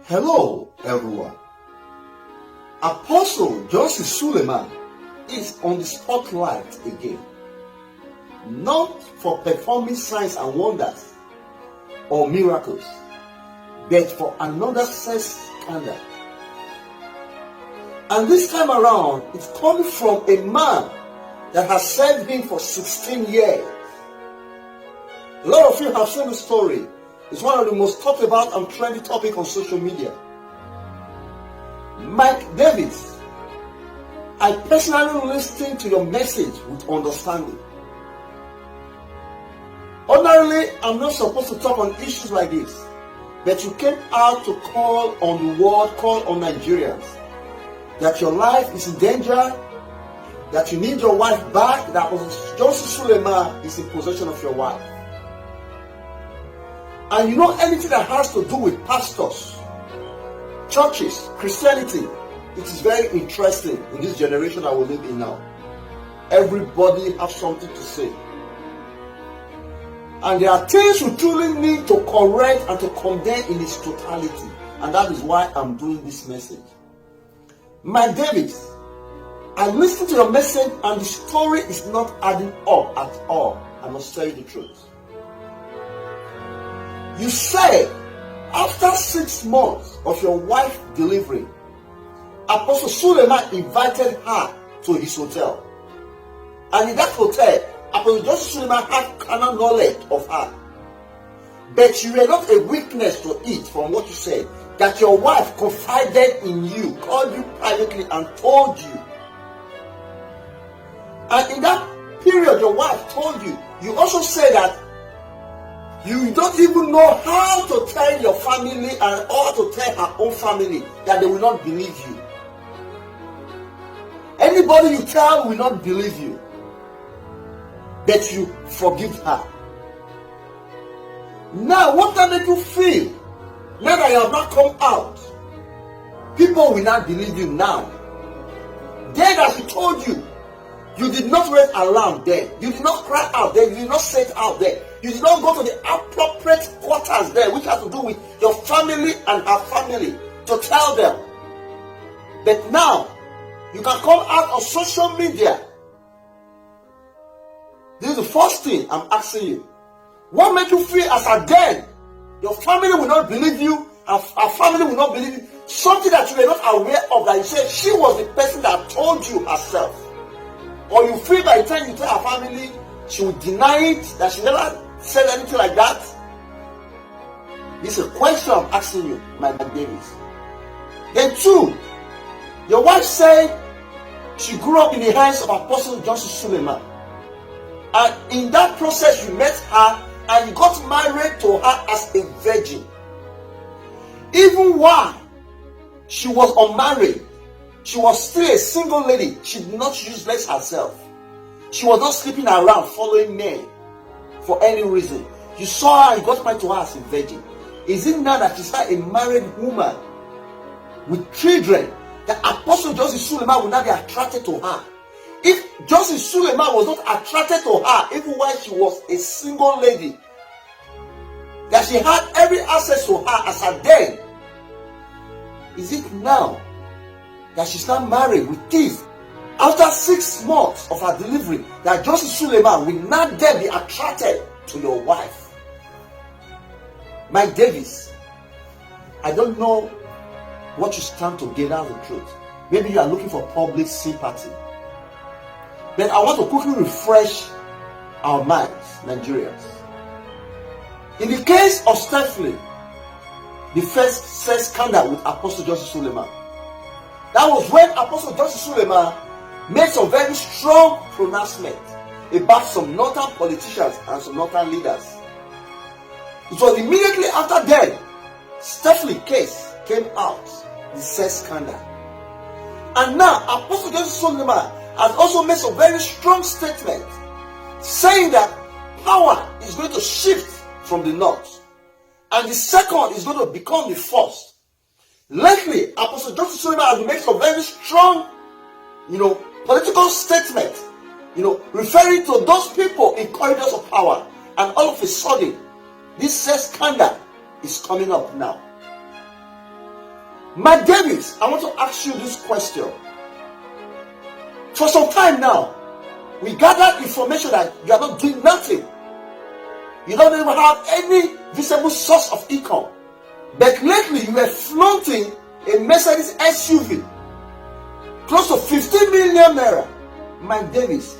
Hello, everyone. Apostle Joseph Suleman is on the spotlight again, not for performing signs and wonders or miracles, but for another sex scandal. And this time around, it's coming from a man that has served him for 16 years. A lot of you have seen the story. It's one of the most talked about and trendy topic on social media. Mike Davis, I personally listened to your message with understanding. Ordinarily, I'm not supposed to talk on issues like this, but you came out to call on the world, call on Nigerians, that your life is in danger, that you need your wife back, that Joseph Suleman is in possession of your wife. And you know anything that has to do with pastors, churches, Christianity, it is very interesting in this generation that we live in now. Everybody has something to say. And there are things we truly need to correct and to condemn in its totality. And that is why I'm doing this message. Mike Davis, I listened to your message and the story is not adding up at all. I must tell you the truth. You said after 6 months of your wife delivering, Apostle Suleman invited her to his hotel. And in that hotel, Apostle Joseph Suleman had carnal knowledge of her. But you were not a witness to it from what you said, that your wife confided in you, called you privately and told you. And in that period your wife told you, you also said that you don't even know how to tell your family and or to tell her own family that they will not believe you. Anybody you tell will not believe you. But you forgive her. Now, what can make you feel? Now that you have not come out, people will not believe you now. Then, as she told you, you did not raise alarm there. You did not cry out there. You did not say it out there. You did not go to the appropriate quarters there, which has to do with your family and her family, to tell them. But now, you can come out on social media. This is the first thing I'm asking you. What makes you feel as a then your family will not believe you, and our family will not believe you? Something that you were not aware of, that you said she was the person that told you herself. Or you feel by the time you tell her family, she will deny it, that she never said anything like that? This is a question I'm asking you, my Davis. Then 2, your wife said she grew up in the hands of Apostle Joseph Suleman. And in that process you met her and you got married to her as a virgin. Even while she was unmarried, she was still a single lady. She did not useless herself. She was not sleeping around following men for any reason. You saw her and got married to her as a virgin. Is it now that she's now a married woman with children that Apostle Joseph Suleman will not be attracted to her? If Joseph Suleman was not attracted to her, even while she was a single lady, that she had every access to her as her then, is it now that she's now married with kids, after 6 months of her delivery, that Joseph Suleman will not then be attracted to your wife? Mike Davis, I don't know what you stand to gain out of the truth. Maybe you are looking for public sympathy. But I want to quickly refresh our minds, Nigerians. In the case of Stephanie, the first sex scandal with Apostle Joseph Suleman, that was when Apostle Joseph Suleman made some very strong pronouncement about some northern politicians and some northern leaders. It was immediately after then, Stephanie's case came out, the sex scandal. And now, Apostle Joseph Suleman has also made some very strong statement, saying that power is going to shift from the north, and the second is going to become the first. Lately, Apostle Joseph Suleman has made some very strong, political statement, referring to those people in corridors of power. And all of a sudden, this sex scandal is coming up now. Mike Davis, I want to ask you this question. For some time now, we gathered information that you are not doing nothing. You don't even have any visible source of income. But lately, you were flaunting a Mercedes SUV, close to 15 million naira. Mike Davis,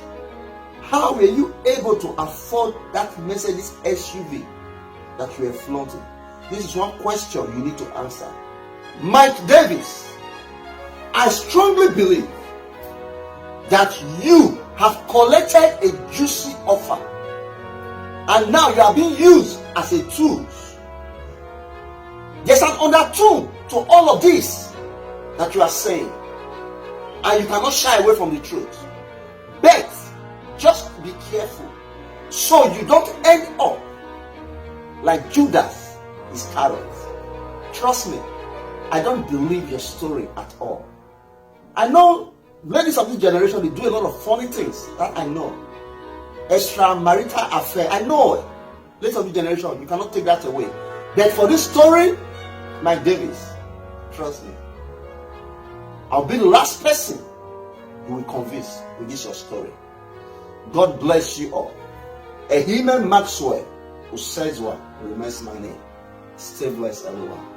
how were you able to afford that Mercedes SUV that you were flaunting? This is one question you need to answer. Mike Davis, I strongly believe that you have collected a juicy offer and now you are being used as a tool. There's an undertone to all of this that you are saying, and you cannot shy away from the truth. But just be careful so you don't end up like Judas Iscariot. Trust me, I don't believe your story at all. I know ladies of this generation, they do a lot of funny things. That I know. Extramarital affair, I know it. Ladies of this generation, you cannot take that away. But for this story, Mike Davis, trust me, I'll be the last person you will convince with this your story. God bless you all. Ehime Maxwell, who says what remains my name. Stay blessed, everyone.